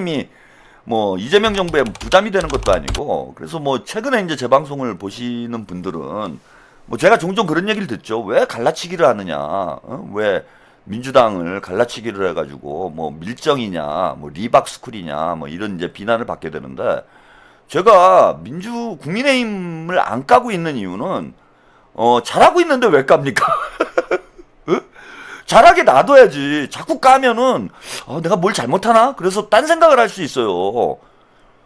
국민의힘이 뭐 이재명 정부에 부담이 되는 것도 아니고, 그래서 뭐 최근에 이제 제 방송을 보시는 분들은 뭐 제가 종종 그런 얘기를 듣죠. 왜 갈라치기를 하느냐, 왜 민주당을 갈라치기를 해가지고 뭐 밀정이냐, 뭐 리박스쿨이냐, 뭐 이런 이제 비난을 받게 되는데, 제가 국민의힘을 안 까고 있는 이유는 잘하고 있는데 왜 깝니까? 잘하게 놔둬야지. 자꾸 까면은 내가 뭘 잘못하나? 그래서 딴 생각을 할 수 있어요.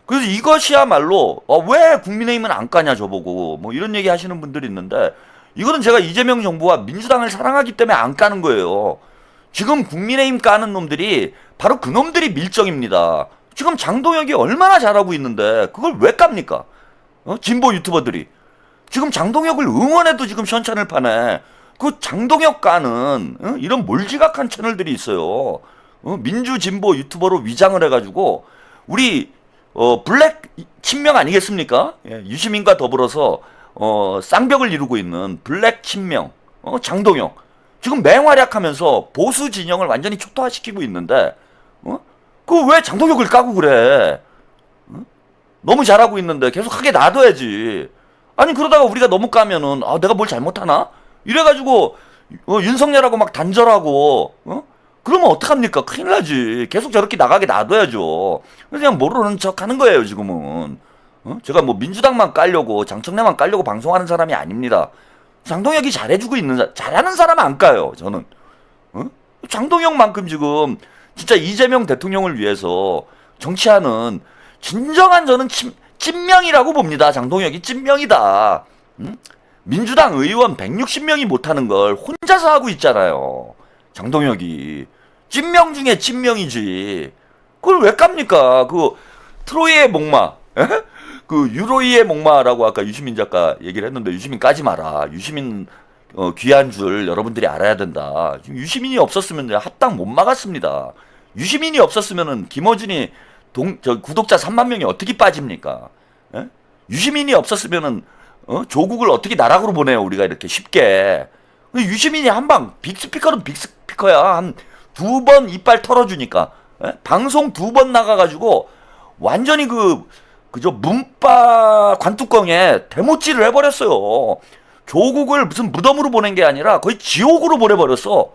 그래서 이것이야말로 왜 국민의힘은 안 까냐 저보고 뭐 이런 얘기 하시는 분들이 있는데, 이거는 제가 이재명 정부와 민주당을 사랑하기 때문에 안 까는 거예요. 지금 국민의힘 까는 놈들이 바로 그 놈들이 밀정입니다. 지금 장동혁이 얼마나 잘하고 있는데 그걸 왜 깝니까? 진보 유튜버들이 지금 장동혁을 응원해도 지금 시원찮을 판에 그 장동혁 까는 이런 몰지각한 채널들이 있어요. 민주 진보 유튜버로 위장을 해가지고 우리 블랙 친명 아니겠습니까? 예, 유시민과 더불어서 쌍벽을 이루고 있는 블랙 친명 장동혁 지금 맹활약하면서 보수 진영을 완전히 초토화시키고 있는데 그 왜 장동혁을 까고 그래? 너무 잘하고 있는데 계속 하게 놔둬야지. 아니 그러다가 우리가 너무 까면은 내가 뭘 잘못하나? 이래가지고 윤석열하고 막 단절하고 그러면 어떡합니까? 큰일 나지. 계속 저렇게 나가게 놔둬야죠. 그냥 모르는 척 하는 거예요 지금은. 제가 뭐 민주당만 깔려고 장청래만 깔려고 방송하는 사람이 아닙니다. 장동혁이 잘해주고 잘하는 사람은 안 까요 저는. 장동혁만큼 지금 진짜 이재명 대통령을 위해서 정치하는 진정한 저는 찐명이라고 봅니다. 장동혁이 찐명이다. 민주당 의원 160명이 못하는 걸 혼자서 하고 있잖아요. 장동혁이. 찐명 중에 찐명이지. 그걸 왜 깝니까? 그 트로이의 목마, 그 유로이의 목마라고 아까 유시민 작가 얘기를 했는데, 유시민 까지 마라. 유시민 귀한 줄 여러분들이 알아야 된다. 지금 유시민이 없었으면 합당 못 막았습니다. 유시민이 없었으면은 김어준이 구독자 3만 명이 어떻게 빠집니까? 유시민이 없었으면은 조국을 어떻게 나락으로 보내요 우리가 이렇게 쉽게. 유시민이 한방 빅스피커는 빅스피커야. 한 2번 이빨 털어주니까 방송 2번 나가가지고 완전히 그저 문바 관뚜껑에 대못질을 해버렸어요. 조국을 무슨 무덤으로 보낸 게 아니라 거의 지옥으로 보내버렸어.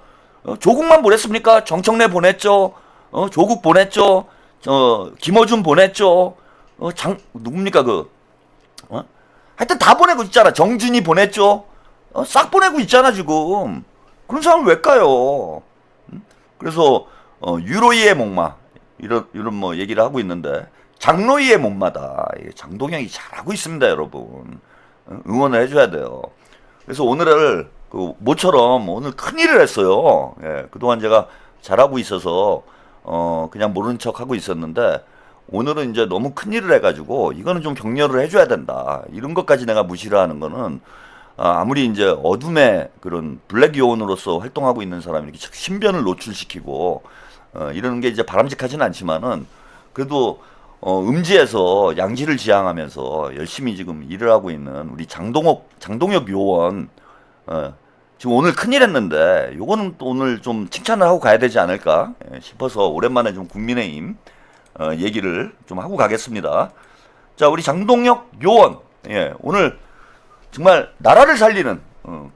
조국만 보냈습니까? 정청래 보냈죠. 조국 보냈죠. 김어준 보냈죠. 누굽니까 하여튼 다 보내고 있잖아. 정진이 보냈죠. 싹 보내고 있잖아 지금. 그런 사람을 왜 까요? 그래서 유로이의 목마 이런 뭐 얘기를 하고 있는데, 장로이의 목마다. 장동혁이 잘하고 있습니다 여러분. 응원을 해줘야 돼요. 그래서 오늘을 모처럼 오늘 큰일을 했어요. 예, 그동안 제가 잘하고 있어서 그냥 모르는 척 하고 있었는데, 오늘은 이제 너무 큰일을 해가지고 이거는 좀 격려를 해줘야 된다. 이런 것까지 내가 무시를 하는 거는 아무리 이제 어둠의 그런 블랙 요원으로서 활동하고 있는 사람이 이렇게 신변을 노출시키고 이러는 게 이제 바람직하지는 않지만은, 그래도 음지에서 양지를 지향하면서 열심히 지금 일을 하고 있는 우리 장동혁 요원 지금 오늘 큰일 했는데, 요거는 또 오늘 좀 칭찬을 하고 가야 되지 않을까 싶어서 오랜만에 좀 국민의힘 얘기를 좀 하고 가겠습니다. 자, 우리 장동혁 요원, 오늘 정말 나라를 살리는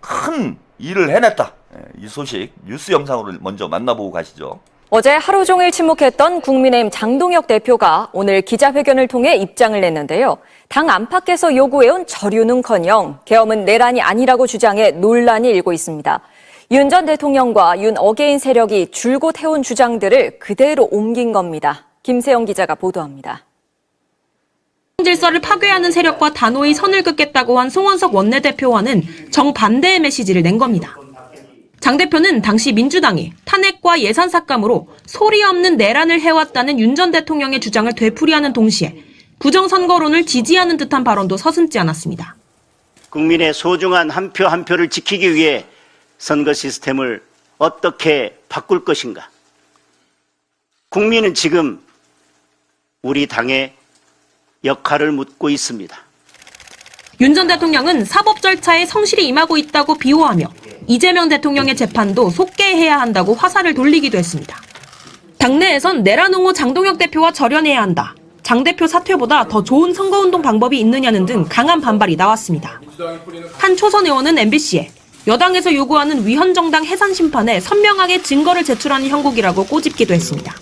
큰 일을 해냈다. 이 소식 뉴스 영상으로 먼저 만나보고 가시죠. 어제 하루 종일 침묵했던 국민의힘 장동혁 대표가 오늘 기자회견을 통해 입장을 냈는데요. 당 안팎에서 요구해온 저류는커녕 계엄은 내란이 아니라고 주장해 논란이 일고 있습니다. 윤 전 대통령과 윤 어게인 세력이 줄곧 해온 주장들을 그대로 옮긴 겁니다. 김세영 기자가 보도합니다. 질서를 파괴하는 세력과 단호히 선을 긋겠다고 한 송원석 원내대표와는 정반대의 메시지를 낸 겁니다. 장 대표는 당시 민주당이 탄핵과 예산 삭감으로 소리 없는 내란을 해왔다는 윤 전 대통령의 주장을 되풀이하는 동시에 부정선거론을 지지하는 듯한 발언도 서슴지 않았습니다. 국민의 소중한 한 표 한 표를 지키기 위해 선거 시스템을 어떻게 바꿀 것인가? 국민은 지금 우리 당의 역할을 묻고 있습니다. 윤 전 대통령은 사법 절차에 성실히 임하고 있다고 비호하며 이재명 대통령의 재판도 속개해야 한다고 화살을 돌리기도 했습니다. 당내에선 내란 옹호 장동혁 대표와 절연해야 한다. 장 대표 사퇴보다 더 좋은 선거운동 방법이 있느냐는 등 강한 반발이 나왔습니다. 한 초선 의원은 MBC에 여당에서 요구하는 위헌정당 해산 심판에 선명하게 증거를 제출하는 형국이라고 꼬집기도 했습니다.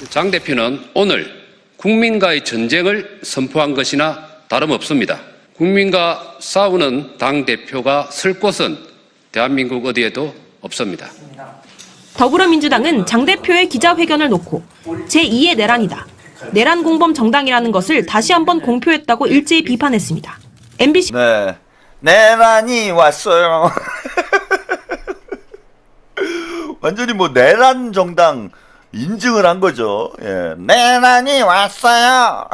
장 대표는 오늘 국민과의 전쟁을 선포한 것이나 다름없습니다. 국민과 싸우는 당 대표가 설 곳은 대한민국 어디에도 없습니다. 더불어민주당은 장 대표의 기자회견을 놓고 제2의 내란이다. 내란 공범 정당이라는 것을 다시 한번 공표했다고 일제히 비판했습니다. MBC 네, 내란이 왔어요. 완전히 뭐 내란 정당 인증을 한 거죠. 예, 내란이 왔어요.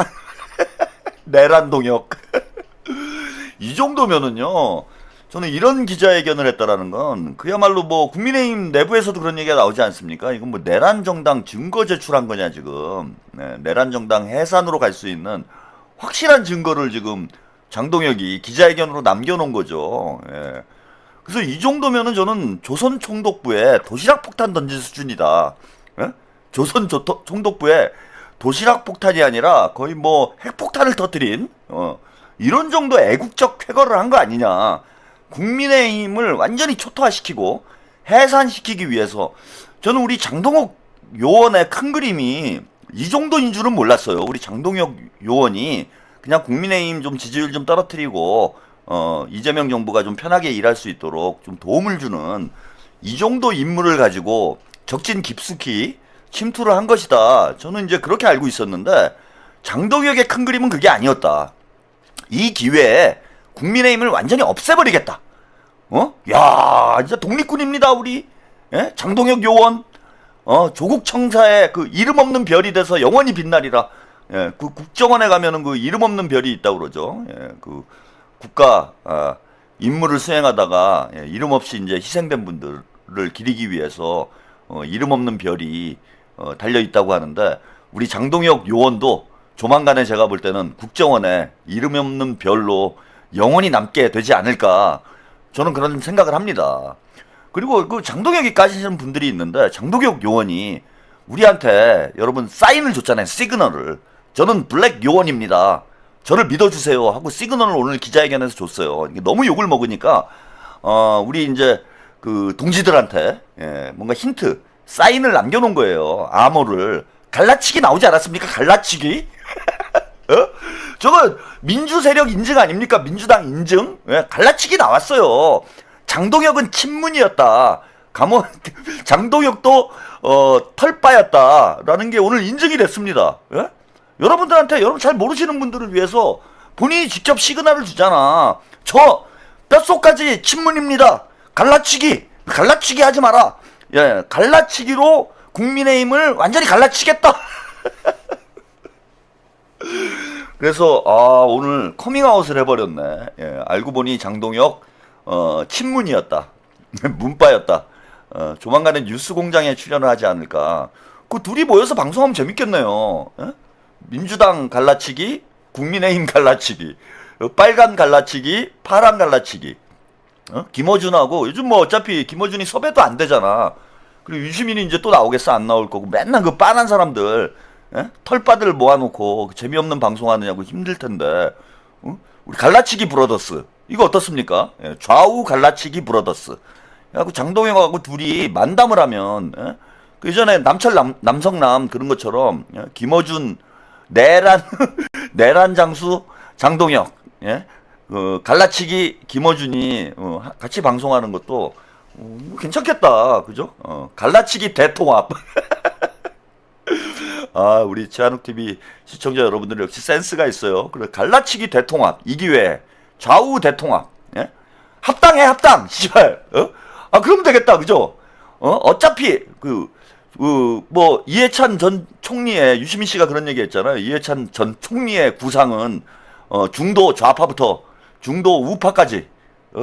내란 동역. 이 정도면은요, 저는 이런 기자회견을 했다라는 건 그야말로 뭐 국민의힘 내부에서도 그런 얘기가 나오지 않습니까? 이건 뭐 내란 정당 증거 제출한 거냐 지금. 네, 내란 정당 해산으로 갈 수 있는 확실한 증거를 지금 장동혁이 기자회견으로 남겨놓은 거죠. 예. 그래서 이 정도면은 저는 조선 총독부에 도시락 폭탄 던진 수준이다. 예? 조선 총독부에 도시락 폭탄이 아니라 거의 뭐 핵폭탄을 터뜨린 이런 정도 애국적 쾌거를 한 거 아니냐. 국민의힘을 완전히 초토화시키고 해산시키기 위해서 저는 우리 장동혁 요원의 큰 그림이 이 정도인 줄은 몰랐어요. 우리 장동혁 요원이 그냥 국민의힘 좀 지지율 좀 떨어뜨리고 이재명 정부가 좀 편하게 일할 수 있도록 좀 도움을 주는 이 정도 인물을 가지고 적진 깊숙이 침투를 한 것이다. 저는 이제 그렇게 알고 있었는데 장동혁의 큰 그림은 그게 아니었다. 이 기회에 국민의힘을 완전히 없애버리겠다. 야, 진짜 독립군입니다, 우리. 예? 장동혁 요원. 조국 청사에 그 이름 없는 별이 돼서 영원히 빛나리라. 예, 그 국정원에 가면은 그 이름 없는 별이 있다고 그러죠. 예, 그 국가 임무를 수행하다가 이름 없이 이제 희생된 분들을 기리기 위해서 이름 없는 별이 달려 있다고 하는데 우리 장동혁 요원도 조만간에 제가 볼 때는 국정원에 이름 없는 별로 영원히 남게 되지 않을까 저는 그런 생각을 합니다. 그리고 그 장동혁이 까시는 분들이 있는데 장동혁 요원이 우리한테 여러분 사인을 줬잖아요. 시그널을. 저는 블랙 요원입니다. 저를 믿어주세요 하고 시그널을 오늘 기자회견에서 줬어요. 너무 욕을 먹으니까 우리 이제 그 동지들한테 뭔가 힌트 사인을 남겨놓은 거예요. 암호를. 갈라치기 나오지 않았습니까? 갈라치기? 저거 민주세력 인증 아닙니까? 민주당 인증? 갈라치기 나왔어요. 장동혁은 친문이었다. 장동혁도 털빠였다라는 게 오늘 인증이 됐습니다. 여러분들한테 여러분 잘 모르시는 분들을 위해서 본인이 직접 시그널을 주잖아. 저 뼛속까지 친문입니다. 갈라치기 하지 마라. 예, 갈라치기로 국민의힘을 완전히 갈라치겠다. 그래서 오늘 커밍아웃을 해버렸네. 예, 알고 보니 장동혁 친문이었다. 문빠였다. 조만간에 뉴스공장에 출연을 하지 않을까. 그 둘이 모여서 방송하면 재밌겠네요. 예? 민주당 갈라치기, 국민의힘 갈라치기, 빨간 갈라치기, 파란 갈라치기. 김어준하고 요즘 뭐 어차피 김어준이 섭외도 안 되잖아. 그리고 유시민이 이제 또 나오겠어 안 나올 거고 맨날 그 빤한 사람들 털빠들 모아놓고 재미없는 방송하느냐고 힘들 텐데 우리 갈라치기 브러더스 이거 어떻습니까? 좌우 갈라치기 브러더스. 그래갖고 장동혁하고 둘이 만담을 하면 그 예전에 남철 남성남 그런 것처럼 김어준 내란 내란 장수 장동혁 갈라치기 김어준이 같이 방송하는 것도 괜찮겠다. 그죠? 갈라치기 대통합. 우리 최한욱TV 시청자 여러분들 역시 센스가 있어요. 그래, 갈라치기 대통합. 이 기회에 좌우 대통합. 예? 합당해, 합당. 씨발. 그러면 되겠다. 그죠? 어차피, 뭐, 이해찬 전 총리의, 유시민 씨가 그런 얘기 했잖아요. 이해찬 전 총리의 구상은, 중도 좌파부터 중도 우파까지,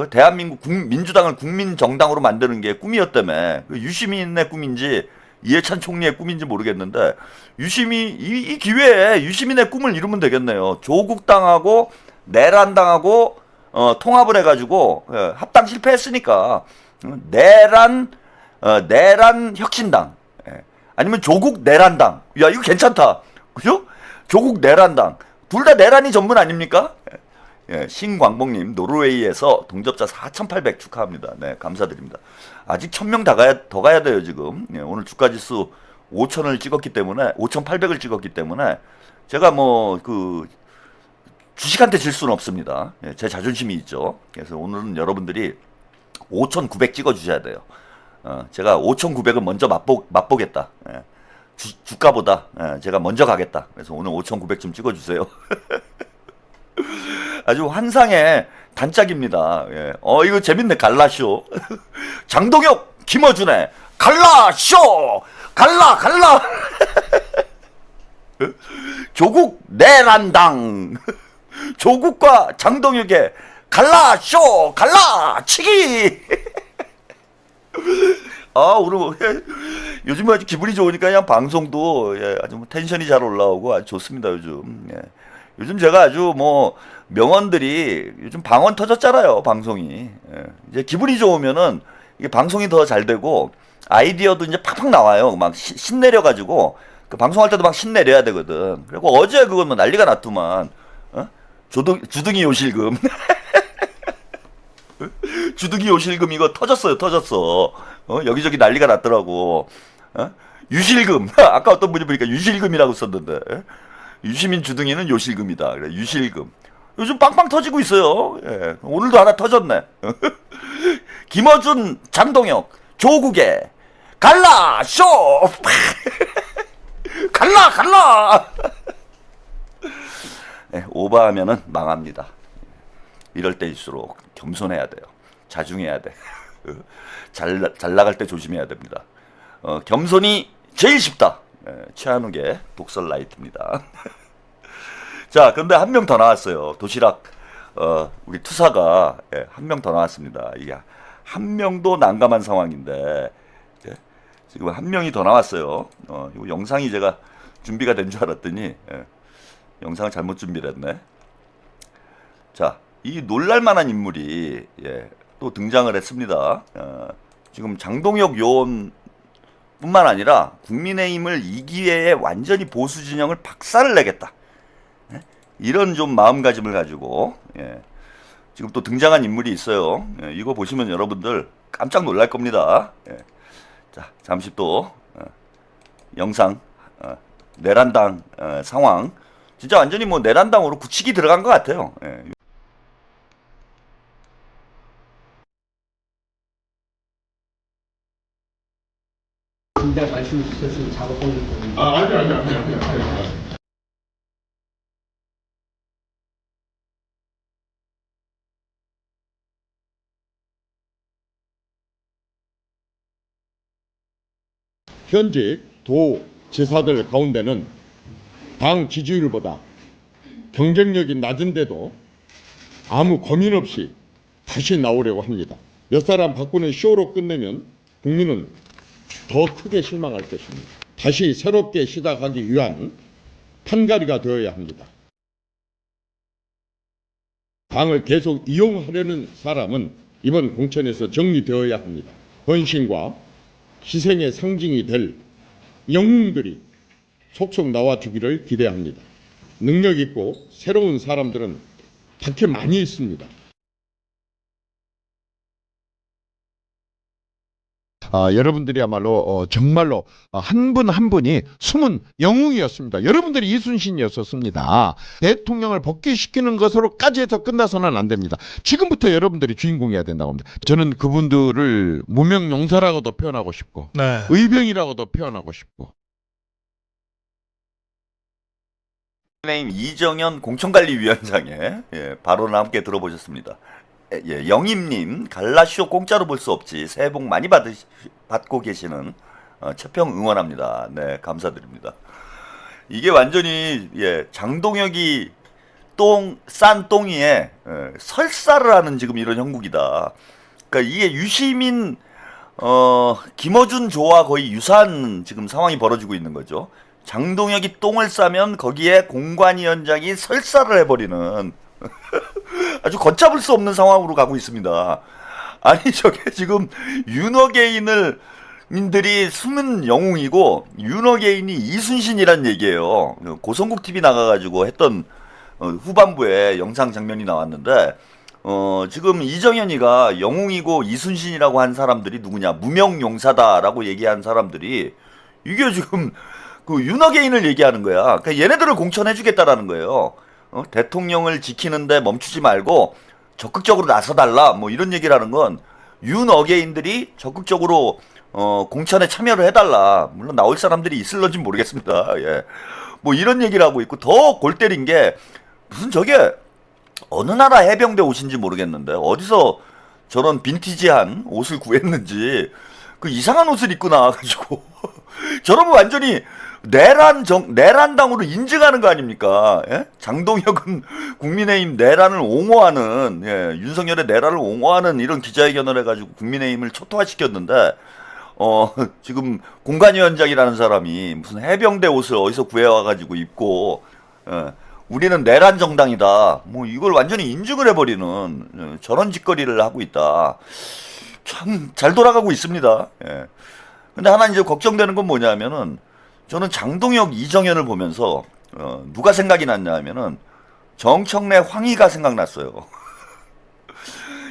대한민국 민주당을 국민정당으로 만드는 게 꿈이었다며. 유시민의 꿈인지, 이해찬 총리의 꿈인지 모르겠는데, 이 기회에 유시민의 꿈을 이루면 되겠네요. 조국당하고, 내란당하고, 통합을 해가지고, 합당 실패했으니까, 내란 혁신당. 아니면 조국 내란당. 야, 이거 괜찮다. 그죠? 조국 내란당. 둘 다 내란이 전문 아닙니까? 예, 신광복님, 노르웨이에서 동접자 4,800 축하합니다. 네, 감사드립니다. 아직 1,000명 더 가야 돼요, 지금. 예, 오늘 주가지수 5,000을 찍었기 때문에, 5,800을 찍었기 때문에, 제가 주식한테 질 수는 없습니다. 예, 제 자존심이 있죠. 그래서 오늘은 여러분들이 5,900 찍어주셔야 돼요. 제가 5,900은 먼저 맛보겠다. 예, 주가보다 제가 먼저 가겠다. 그래서 오늘 5,900 좀 찍어주세요. 아주 환상의 단짝입니다. 예. 이거 재밌네. 갈라쇼. 장동혁, 김어준의 갈라쇼! 갈라! 조국 내란당. 조국과 장동혁의 갈라쇼! 갈라치기! 오늘 요즘 아주 기분이 좋으니까 그냥 방송도 아주 텐션이 잘 올라오고 아주 좋습니다, 요즘. 예. 요즘 제가 아주 명언들이 요즘 방언 터졌잖아요, 방송이. 예. 이제 기분이 좋으면은 이게 방송이 더 잘 되고 아이디어도 이제 팍팍 나와요. 막 신내려가지고 그 방송할 때도 막 신내려야 되거든. 그리고 어제 그건 난리가 났더만. 주둥이 요실금. 주둥이 요실금 이거 터졌어. 여기저기 난리가 났더라고. 유실금. 아까 어떤 분이 보니까 유실금이라고 썼는데. 유시민 주둥이는 요실금이다. 그래, 유실금. 요즘 빵빵 터지고 있어요. 예, 오늘도 하나 터졌네. 김어준, 장동혁, 조국의 갈라 쇼. 갈라. 예, 오버하면은 망합니다. 이럴 때일수록 겸손해야 돼요. 자중해야 돼. 잘 나갈 때 조심해야 됩니다. 겸손이 제일 쉽다. 최한욱의 독설 라이트입니다. 자, 그런데 한 명 더 나왔어요. 도시락 우리 투사가 한 명 더 나왔습니다. 이게 한 명도 난감한 상황인데 지금 한 명이 더 나왔어요. 이거 영상이 제가 준비가 된 줄 알았더니 영상을 잘못 준비를 했네. 자, 이 놀랄만한 인물이 또 등장을 했습니다. 지금 장동혁 요원 뿐만 아니라 국민의힘을 이 기회에 완전히 보수 진영을 박살을 내겠다. 이런 좀 마음가짐을 가지고 지금 또 등장한 인물이 있어요. 이거 보시면 여러분들 깜짝 놀랄 겁니다. 자, 잠시 또 영상 내란당 상황 진짜 완전히 내란당으로 굳히기 들어간 것 같아요. 근데 말씀 주셨으면 작업 공유 좀. 아니. 현직 도 지사들 가운데는 당 지지율보다 경쟁력이 낮은데도 아무 고민 없이 다시 나오려고 합니다. 몇 사람 바꾸는 쇼로 끝내면 국민은 더 크게 실망할 것입니다. 다시 새롭게 시작하기 위한 판가리가 되어야 합니다. 당을 계속 이용하려는 사람은 이번 공천에서 정리되어야 합니다. 헌신과 희생의 상징이 될 영웅들이 속속 나와주기를 기대합니다. 능력 있고 새로운 사람들은 밖에 많이 있습니다. 여러분들이야말로 정말로 한 분 한 분이 숨은 영웅이었습니다. 여러분들이 이순신이었었습니다. 대통령을 복귀시키는 것으로까지 해서 끝나서는 안 됩니다. 지금부터 여러분들이 주인공이어야 된다고 합니다. 저는 그분들을 무명용사라고도 표현하고 싶고 의병이라고도 표현하고 싶고. 국민의힘 이정현 공천관리위원장의 발언을 함께 들어보셨습니다. 영임님, 갈라쇼 공짜로 볼 수 없지. 새해 복 많이 받고 계시는 채평 응원합니다. 네, 감사드립니다. 이게 완전히 장동혁이 싼 똥이에 설사를 하는 지금 이런 형국이다. 그러니까 이게 유시민, 김어준 조와 거의 유사한 지금 상황이 벌어지고 있는 거죠. 장동혁이 똥을 싸면 거기에 공관위원장이 설사를 해버리는 아주 걷잡을 수 없는 상황으로 가고 있습니다. 아니 저게 지금 윤어게인을 민들이 숨은 영웅이고 윤어게인이 이순신이란 얘기예요. 고성국 TV 나가가지고 했던 후반부에 영상 장면이 나왔는데 지금 이정현이가 영웅이고 이순신이라고 한 사람들이 누구냐, 무명용사다라고 얘기한 사람들이 이게 지금 그 윤어게인을 얘기하는 거야. 그러니까 얘네들을 공천해주겠다라는 거예요. 대통령을 지키는데 멈추지 말고 적극적으로 나서달라, 뭐 이런 얘기를 하는 건 윤어게인들이 적극적으로 공천에 참여를 해달라. 물론 나올 사람들이 있을런지 모르겠습니다. 예. 뭐 이런 얘기를 하고 있고, 더 골 때린 게 무슨 저게 어느 나라 해병대 옷인지 모르겠는데 어디서 저런 빈티지한 옷을 구했는지 그 이상한 옷을 입고 나와가지고 저러면 완전히 내란당으로 인증하는 거 아닙니까? 예? 장동혁은 국민의힘 내란을 옹호하는, 예, 윤석열의 내란을 옹호하는 이런 기자회견을 해가지고 국민의힘을 초토화시켰는데 지금 공관위원장이라는 사람이 무슨 해병대 옷을 어디서 구해와가지고 입고, 예, 우리는 내란 정당이다, 뭐 이걸 완전히 인증을 해버리는 저런 짓거리를 하고 있다. 참 잘 돌아가고 있습니다. 예. 근데 하나 이제 걱정되는 건 뭐냐면은, 저는 장동혁, 이정현을 보면서 누가 생각이 났냐 하면은 정청래, 황희가 생각났어요.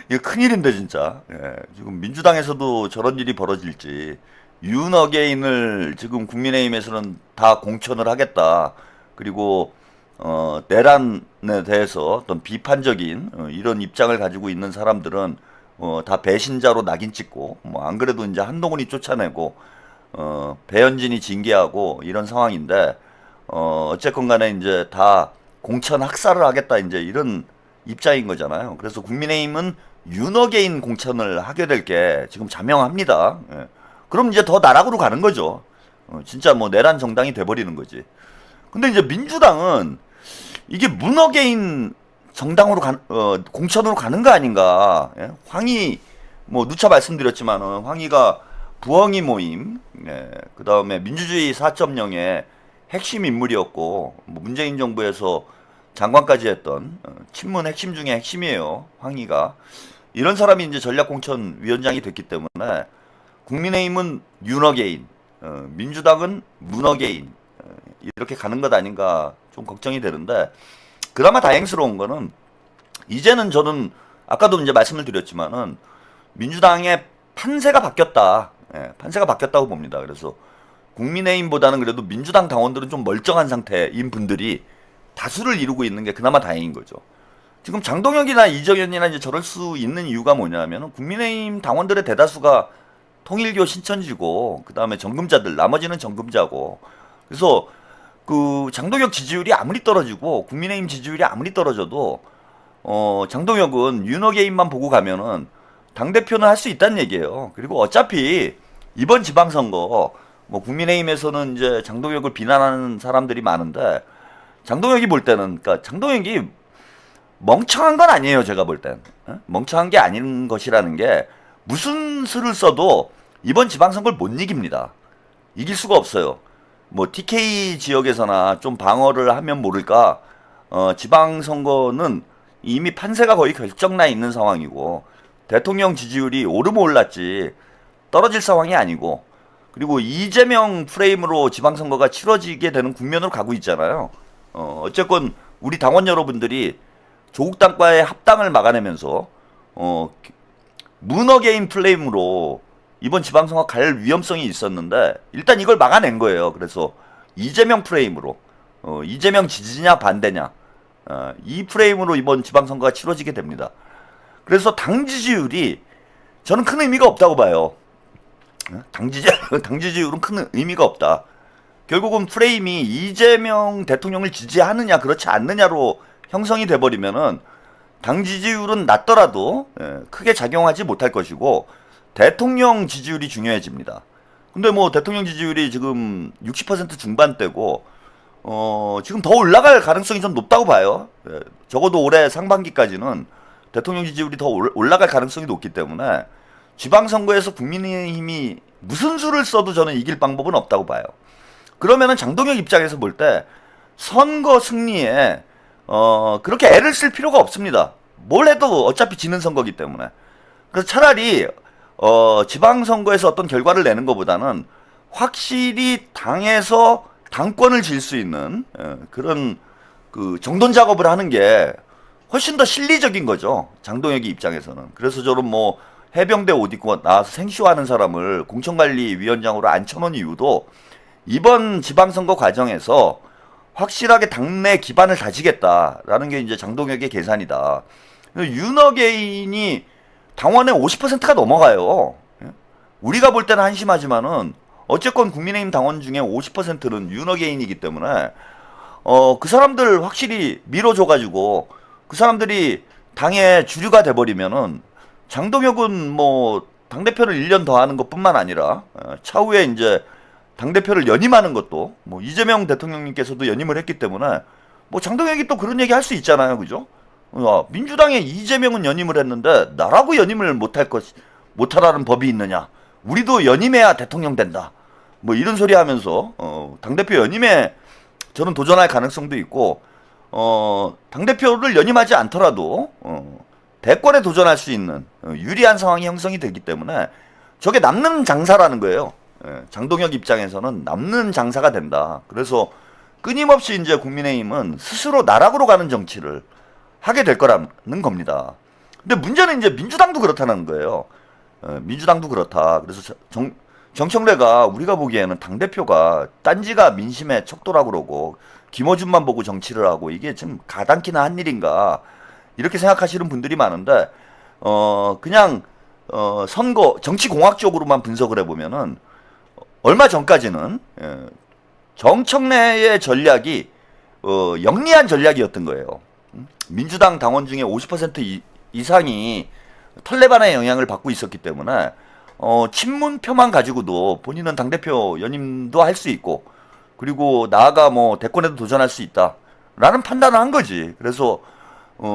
이게 큰일인데 진짜. 예. 지금 민주당에서도 저런 일이 벌어질지, 윤어게인을 지금 국민의힘에서는 다 공천을 하겠다, 그리고 내란에 대해서 어떤 비판적인 이런 입장을 가지고 있는 사람들은 다 배신자로 낙인 찍고, 뭐 안 그래도 이제 한동훈이 쫓아내고 배현진이 징계하고 이런 상황인데, 어쨌건 간에 이제 다 공천 학살을 하겠다, 이제 이런 입장인 거잖아요. 그래서 국민의힘은 윤어게인 공천을 하게 될 게 지금 자명합니다. 예. 그럼 이제 더 나락으로 가는 거죠. 진짜 뭐 내란 정당이 돼버리는 거지. 근데 이제 민주당은 이게 문어게인 정당으로 공천으로 가는 거 아닌가. 예? 황희, 뭐 누차 말씀드렸지만 황희가 부엉이 모임, 예, 그 다음에 민주주의 4.0의 핵심 인물이었고, 뭐 문재인 정부에서 장관까지 했던 친문 핵심 중에 핵심이에요, 황희가. 이런 사람이 이제 전략공천위원장이 됐기 때문에 국민의힘은 윤어게인, 민주당은 문어게인, 이렇게 가는 것 아닌가 좀 걱정이 되는데, 그나마 다행스러운 거는 이제는 저는 아까도 이제 말씀을 드렸지만은 민주당의 판세가 바뀌었다. 예, 판세가 바뀌었다고 봅니다. 그래서 국민의힘보다는 그래도 민주당 당원들은 좀 멀쩡한 상태인 분들이 다수를 이루고 있는 게 그나마 다행인 거죠. 지금 장동혁이나 이정현이나 이제 저럴 수 있는 이유가 뭐냐면은 국민의힘 당원들의 대다수가 통일교 신천지고, 그 다음에 정금자들, 나머지는 정금자고, 그래서 그 장동혁 지지율이 아무리 떨어지고 국민의힘 지지율이 아무리 떨어져도 장동혁은 윤어게인만 보고 가면은 당대표는 할 수 있다는 얘기예요. 그리고 어차피 이번 지방선거 뭐 국민의힘에서는 이제 장동혁을 비난하는 사람들이 많은데, 장동혁이 볼 때는, 그러니까 장동혁이 멍청한 건 아니에요. 제가 볼 땐 멍청한 게 아닌 것이라는 게, 무슨 수를 써도 이번 지방선거를 못 이깁니다. 이길 수가 없어요. 뭐 TK 지역에서나 좀 방어를 하면 모를까, 지방선거는 이미 판세가 거의 결정나 있는 상황이고, 대통령 지지율이 오르면 올랐지 떨어질 상황이 아니고, 그리고 이재명 프레임으로 지방선거가 치러지게 되는 국면으로 가고 있잖아요. 어쨌건 우리 당원 여러분들이 조국 당과의 합당을 막아내면서 문어게인 프레임으로 이번 지방선거 갈 위험성이 있었는데 일단 이걸 막아낸 거예요. 그래서 이재명 프레임으로, 이재명 지지냐 반대냐, 이 프레임으로 이번 지방선거가 치러지게 됩니다. 그래서 당 지지율이 저는 큰 의미가 없다고 봐요. 당 지지율은 큰 의미가 없다. 결국은 프레임이 이재명 대통령을 지지하느냐 그렇지 않느냐로 형성이 돼버리면은 당 지지율은 낮더라도 크게 작용하지 못할 것이고, 대통령 지지율이 중요해집니다. 근데 뭐 대통령 지지율이 지금 60% 중반대고 지금 더 올라갈 가능성이 좀 높다고 봐요. 적어도 올해 상반기까지는 대통령 지지율이 더 올라갈 가능성이 높기 때문에 지방선거에서 국민의힘이 무슨 수를 써도 저는 이길 방법은 없다고 봐요. 그러면은 장동혁 입장에서 볼 때 선거 승리에 그렇게 애를 쓸 필요가 없습니다. 뭘 해도 어차피 지는 선거기 때문에. 그래서 차라리 지방선거에서 어떤 결과를 내는 것보다는 확실히 당에서 당권을 질 수 있는 그런 그 정돈 작업을 하는 게 훨씬 더 실리적인 거죠. 장동혁이 입장에서는. 그래서 저는 뭐 해병대 옷 입고 나와서 생쇼하는 사람을 공천관리위원장으로 앉혀놓은 이유도 이번 지방선거 과정에서 확실하게 당내 기반을 다지겠다라는 게 이제 장동혁의 계산이다. 윤어게인이 당원의 50%가 넘어가요. 우리가 볼 때는 한심하지만은 어쨌건 국민의힘 당원 중에 50%는 윤어게인이기 때문에 그 사람들 확실히 밀어줘가지고 그 사람들이 당의 주류가 돼버리면은 장동혁은 뭐 당대표를 1년 더 하는 것 뿐만 아니라 차후에 이제 당대표를 연임하는 것도 뭐 이재명 대통령님께서도 연임을 했기 때문에 뭐 장동혁이 또 그런 얘기 할 수 있잖아요. 그죠? 민주당의 이재명은 연임을 했는데 나라고 연임을 못하라는 법이 있느냐. 우리도 연임해야 대통령 된다. 뭐 이런 소리 하면서 당대표 연임에 저는 도전할 가능성도 있고 당대표를 연임하지 않더라도 대권에 도전할 수 있는 유리한 상황이 형성이 되기 때문에 저게 남는 장사라는 거예요. 장동혁 입장에서는 남는 장사가 된다. 그래서 끊임없이 이제 국민의힘은 스스로 나락으로 가는 정치를 하게 될 거라는 겁니다. 근데 문제는 이제 민주당도 그렇다는 거예요. 민주당도 그렇다. 그래서 정청래가 우리가 보기에는 당대표가 딴지가 민심의 척도라고 그러고 김어준만 보고 정치를 하고 이게 좀 가당키나 한 일인가 이렇게 생각하시는 분들이 많은데 그냥 선거 정치공학적으로만 분석을 해보면은 얼마 전까지는 정청래의 전략이 영리한 전략이었던 거예요. 민주당 당원 중에 50% 이상이 털레반의 영향을 받고 있었기 때문에 친문표만 가지고도 본인은 당대표 연임도 할 수 있고 그리고 나아가 뭐 대권에도 도전할 수 있다라는 판단을 한 거지. 그래서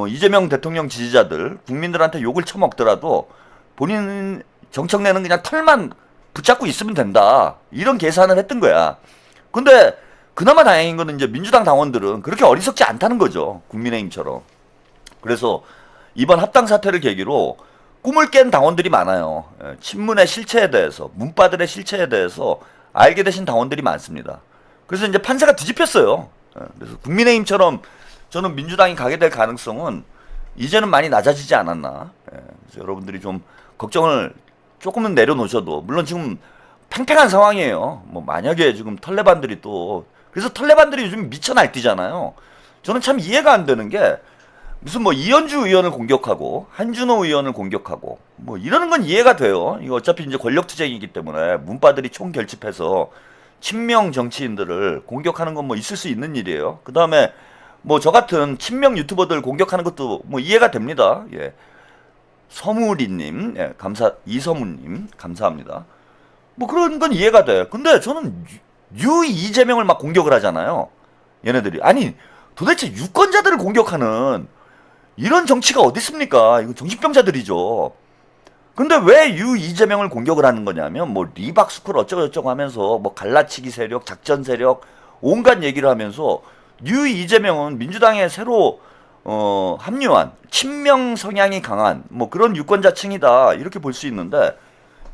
이재명 대통령 지지자들 국민들한테 욕을 처먹더라도 본인 정청래는 그냥 털만 붙잡고 있으면 된다 이런 계산을 했던 거야. 근데 그나마 다행인 거는 이제 민주당 당원들은 그렇게 어리석지 않다는 거죠. 국민의힘처럼. 그래서 이번 합당 사태를 계기로 꿈을 깬 당원들이 많아요. 친문의 실체에 대해서, 문바들의 실체에 대해서 알게 되신 당원들이 많습니다. 그래서 이제 판세가 뒤집혔어요. 그래서 국민의힘처럼 저는 민주당이 가게 될 가능성은 이제는 많이 낮아지지 않았나. 그래서 여러분들이 좀 걱정을 조금은 내려놓으셔도, 물론 지금 팽팽한 상황이에요. 뭐 만약에 지금 털레반들이 또, 그래서 털레반들이 요즘 미쳐 날뛰잖아요. 저는 참 이해가 안 되는 게 무슨 뭐 이현주 의원을 공격하고 한준호 의원을 공격하고 뭐 이러는 건 이해가 돼요. 이거 어차피 이제 권력투쟁이기 때문에 문바들이 총결집해서 친명 정치인들을 공격하는 건 뭐 있을 수 있는 일이에요. 그 다음에 뭐 저 같은 친명 유튜버들 공격하는 것도 뭐 이해가 됩니다. 예. 서무리님, 예, 이서무님, 감사합니다. 뭐 그런 건 이해가 돼. 근데 저는 이재명을 막 공격을 하잖아요. 얘네들이. 아니, 도대체 유권자들을 공격하는 이런 정치가 어디 있습니까? 이거 정신병자들이죠. 근데 왜 이재명을 공격을 하는 거냐면, 뭐, 리박스쿨 어쩌고저쩌고 하면서, 뭐, 갈라치기 세력, 작전 세력, 온갖 얘기를 하면서, 이재명은 민주당에 새로, 합류한, 친명 성향이 강한, 뭐, 그런 유권자층이다. 이렇게 볼 수 있는데,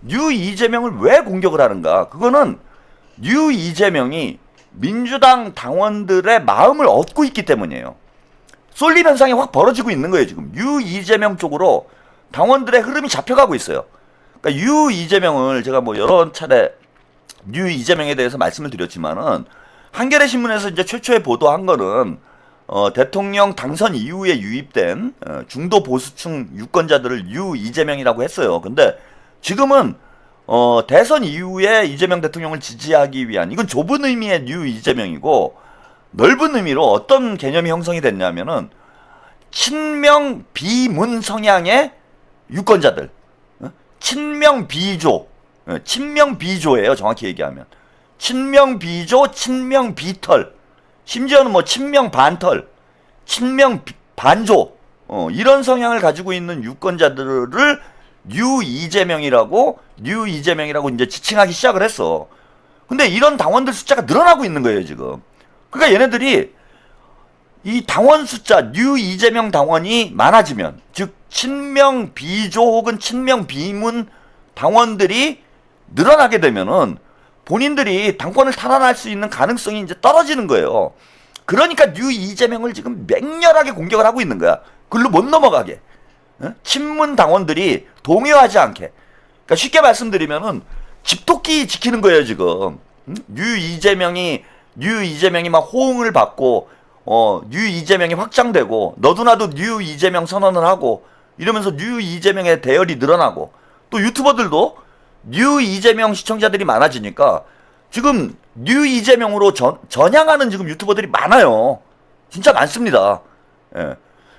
이재명을 왜 공격을 하는가? 그거는, 이재명이 민주당 당원들의 마음을 얻고 있기 때문이에요. 쏠림 현상이 확 벌어지고 있는 거예요, 지금. 이재명 쪽으로 당원들의 흐름이 잡혀가고 있어요. 그러니까 이재명을 제가 뭐 여러 차례 이재명에 대해서 말씀을 드렸지만은 한겨레 신문에서 이제 최초에 보도한 거는 대통령 당선 이후에 유입된 중도 보수층 유권자들을 이재명이라고 했어요. 근데 지금은 대선 이후에 이재명 대통령을 지지하기 위한, 이건 좁은 의미의 이재명이고 넓은 의미로 어떤 개념이 형성이 됐냐면은 친명 비문 성향의 유권자들, 친명 비조, 친명 비조예요. 정확히 얘기하면 친명 비조, 친명 비털, 심지어는 뭐 친명 반털, 친명 반조, 이런 성향을 가지고 있는 유권자들을 이재명이라고 이제 지칭하기 시작을 했어. 근데 이런 당원들 숫자가 늘어나고 있는 거예요, 지금. 그러니까 얘네들이 이 당원 숫자, 이재명 당원이 많아지면, 즉 친명 비조 혹은 친명 비문 당원들이 늘어나게 되면은 본인들이 당권을 탈환할 수 있는 가능성이 이제 떨어지는 거예요. 그러니까 뉴 이재명을 지금 맹렬하게 공격을 하고 있는 거야. 글로 못 넘어가게. 친문 당원들이 동요하지 않게. 그러니까 쉽게 말씀드리면은 집토끼 지키는 거예요, 지금. 뉴 이재명이 막 호응을 받고, 뉴 이재명이 확장되고, 너도 나도 뉴 이재명 선언을 하고, 이러면서 뉴 이재명의 대열이 늘어나고, 또 유튜버들도 뉴 이재명 시청자들이 많아지니까, 지금 뉴 이재명으로 전향하는 지금 유튜버들이 많아요. 진짜 많습니다. 예.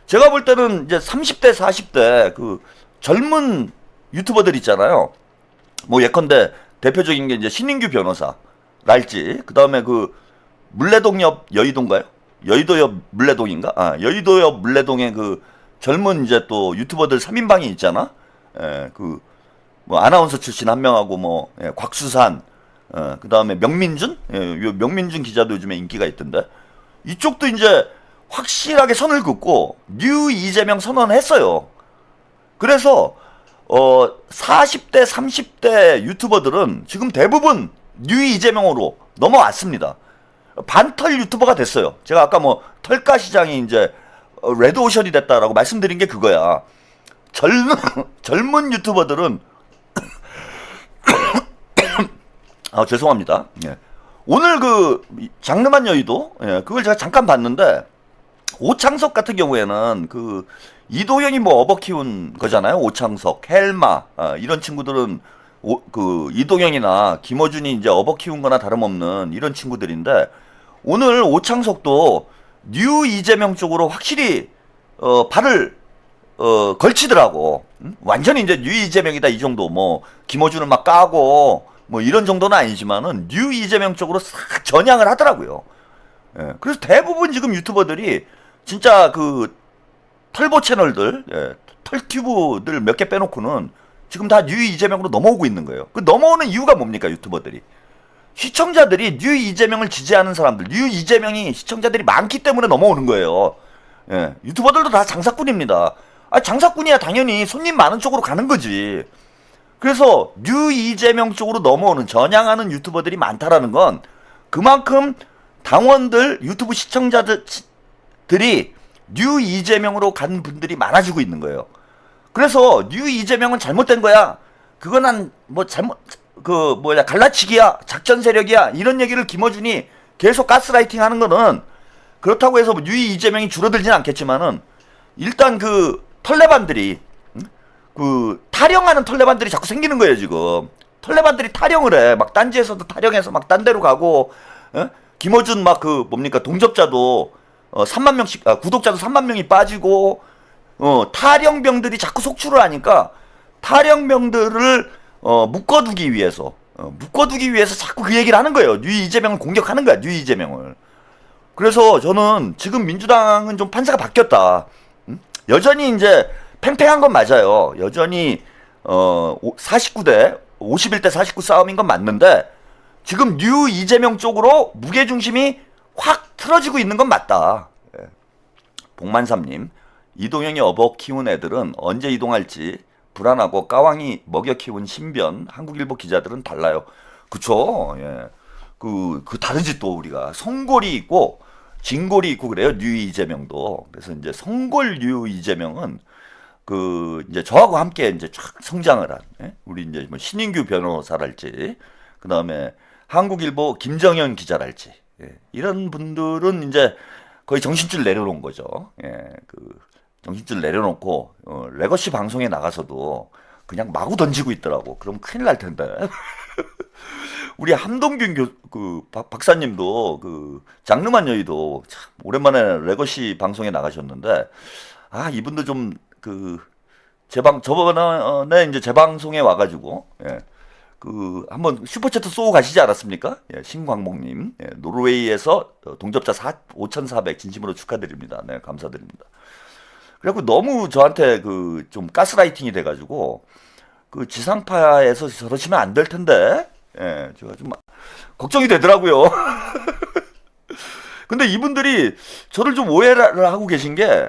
제가 볼 때는 이제 30대, 40대 그 젊은 유튜버들 있잖아요. 뭐 예컨대 대표적인 게 이제 신인규 변호사랄지, 그 다음에 그 물레동옆 여의도인가요? 여의도옆 물레동인가? 여의도옆 물레동에 그 젊은 이제 또 유튜버들 3인방이 있잖아. 예, 그 뭐 아나운서 출신 한 명하고 뭐 곽수산, 그 다음에 명민준, 요 명민준 기자도 요즘에 인기가 있던데, 이쪽도 이제 확실하게 선을 긋고 뉴 이재명 선언했어요. 그래서 40대, 30대 유튜버들은 지금 대부분 뉴 이재명으로 넘어왔습니다. 반털 유튜버가 됐어요. 제가 아까 뭐 털가 시장이 이제 레드오션이 됐다라고 말씀드린 게 그거야. 젊은 유튜버들은 죄송합니다. 예. 오늘 그 장르만 여의도, 그걸 제가 잠깐 봤는데, 오창석 같은 경우에는 그 이도현이 뭐 업어 키운 거잖아요. 오창석, 헬마, 이런 친구들은 그 이도현이나 김어준이 이제 업어 키운 거나 다름없는 이런 친구들인데, 오늘 오창석도 뉴 이재명 쪽으로 확실히 발을 걸치더라고. 완전히 이제 뉴 이재명이다 이 정도. 뭐 김어준을 막 까고 뭐 이런 정도는 아니지만은 뉴 이재명 쪽으로 싹 전향을 하더라고요. 예, 그래서 대부분 지금 유튜버들이 진짜 그 털보 채널들, 털튜브들 몇 개 빼놓고는 지금 다 뉴 이재명으로 넘어오고 있는 거예요. 그 넘어오는 이유가 뭡니까, 유튜버들이? 시청자들이 뉴 이재명을 지지하는 사람들, 뉴 이재명이 시청자들이 많기 때문에 넘어오는 거예요. 예, 유튜버들도 다 장사꾼입니다. 장사꾼이야 당연히 손님 많은 쪽으로 가는 거지. 그래서 뉴 이재명 쪽으로 넘어오는, 전향하는 유튜버들이 많다라는 건 그만큼 당원들, 유튜브 시청자들이 뉴 이재명으로 간 분들이 많아지고 있는 거예요. 그래서 뉴 이재명은 잘못된 거야. 그건 뭐 갈라치기야, 작전 세력이야, 이런 얘기를 김어준이 계속 가스라이팅 하는 거는, 그렇다고 해서 뉴 이재명이 줄어들진 않겠지만은, 일단 그 털레반들이, 그 타령하는 털레반들이 자꾸 생기는 거예요, 지금. 털레반들이 타령을 해. 막 딴지에서도 타령해서 막 딴 데로 가고, 김어준 막 그 뭡니까, 동접자도 3만 명씩, 구독자도 3만 명이 빠지고, 타령병들이 자꾸 속출을 하니까 타령병들을 묶어두기 위해서 자꾸 그 얘기를 하는 거예요. 뉴 이재명을 공격하는 거야, 뉴 이재명을. 그래서 저는 지금 민주당은 좀 판세가 바뀌었다. 여전히 이제 팽팽한 건 맞아요. 여전히 49대 51대 49 싸움인 건 맞는데, 지금 뉴 이재명 쪽으로 무게중심이 확 틀어지고 있는 건 맞다. 복만삼님, 이동영이 업어 키운 애들은 언제 이동할지 불안하고 까왕이 먹여 키운 신변 한국일보 기자들은 달라요. 그쵸? 예. 그 다르지. 또 우리가 성골이 있고 진골이 있고 그래요, 뉴 이재명도. 그래서 이제 성골 뉴 이재명은 그 이제 저하고 함께 이제 쫙 성장을 한, 우리 이제 뭐 신인규 변호사랄지, 그 다음에 한국일보 김정현 기자랄지, 이런 분들은 이제 거의 정신줄 내려놓은 거죠. 그 정신줄 내려놓고 레거시 방송에 나가서도 그냥 마구 던지고 있더라고. 그럼 큰일 날 텐데. 우리 함동균 박사님도 그 장르만 여의도 참 오랜만에 레거시 방송에 나가셨는데, 이분도 좀 저번에 이제 제 방송에 와가지고, 그 한번 슈퍼채트 쏘고 가시지 않았습니까? 신광목님, 노르웨이에서 동접자 5,400 진심으로 축하드립니다. 네, 감사드립니다. 그래갖고 너무 저한테 그 좀 가스라이팅이 돼가지고, 그 지상파에서 저러시면 안 될 텐데, 제가 좀 걱정이 되더라고요. 근데 이분들이 저를 좀 오해를 하고 계신 게,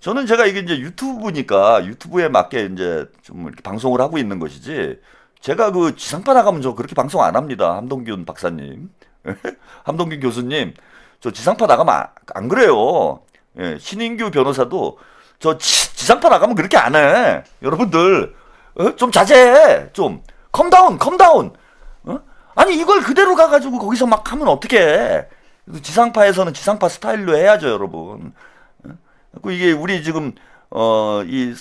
제가 이게 이제 유튜브니까 유튜브에 맞게 이제 좀 이렇게 방송을 하고 있는 것이지, 제가 그 지상파 나가면 저 그렇게 방송 안 합니다. 함동균 박사님. 함동균 교수님. 저 지상파 나가면 안 그래요. 예, 신인규 변호사도 저 지상파 나가면 그렇게 안 해. 여러분들 좀 자제해. 좀 컴다운. 아니 이걸 그대로 가가지고 거기서 막 하면 어떡해. 지상파에서는 지상파 스타일로 해야죠, 여러분. 그 이게 우리 지금 이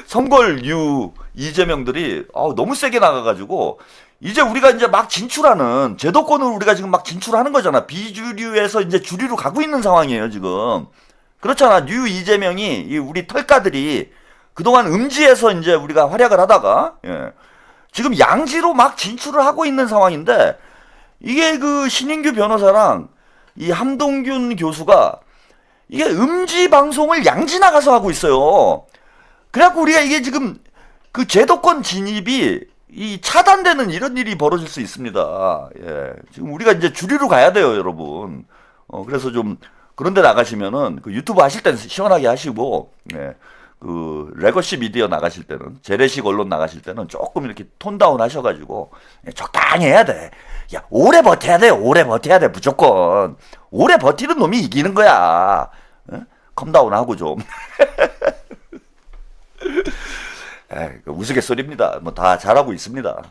성골유 이재명들이 너무 세게 나가가지고 이제 우리가 이제 막 진출하는 제도권을 우리가 지금 막 진출하는 거잖아. 비주류에서 이제 주류로 가고 있는 상황이에요, 지금. 그렇잖아. 뉴 이재명이 이 우리 털가들이 그동안 음지에서 이제 우리가 활약을 하다가 지금 양지로 막 진출을 하고 있는 상황인데 이게 그 신인규 변호사랑 이 함동균 교수가 이게 음지 방송을 양지 나가서 하고 있어요. 그래갖고 우리가 이게 지금 그 제도권 진입이 이 차단되는 이런 일이 벌어질 수 있습니다. 예. 지금 우리가 이제 주류로 가야 돼요, 여러분. 그래서 좀 그런 데 나가시면은 그 유튜브 하실 때는 시원하게 하시고, 예. 그 레거시 미디어 나가실 때는 재래식 언론 나가실 때는 조금 이렇게 톤다운 하셔가지고 적당히 해야 돼. 야, 오래 버텨야 돼. 오래 버텨야 돼. 무조건 오래 버티는 놈이 이기는 거야. 컴다운 하고 좀. 우스갯소리입니다. 뭐 다 잘하고 있습니다.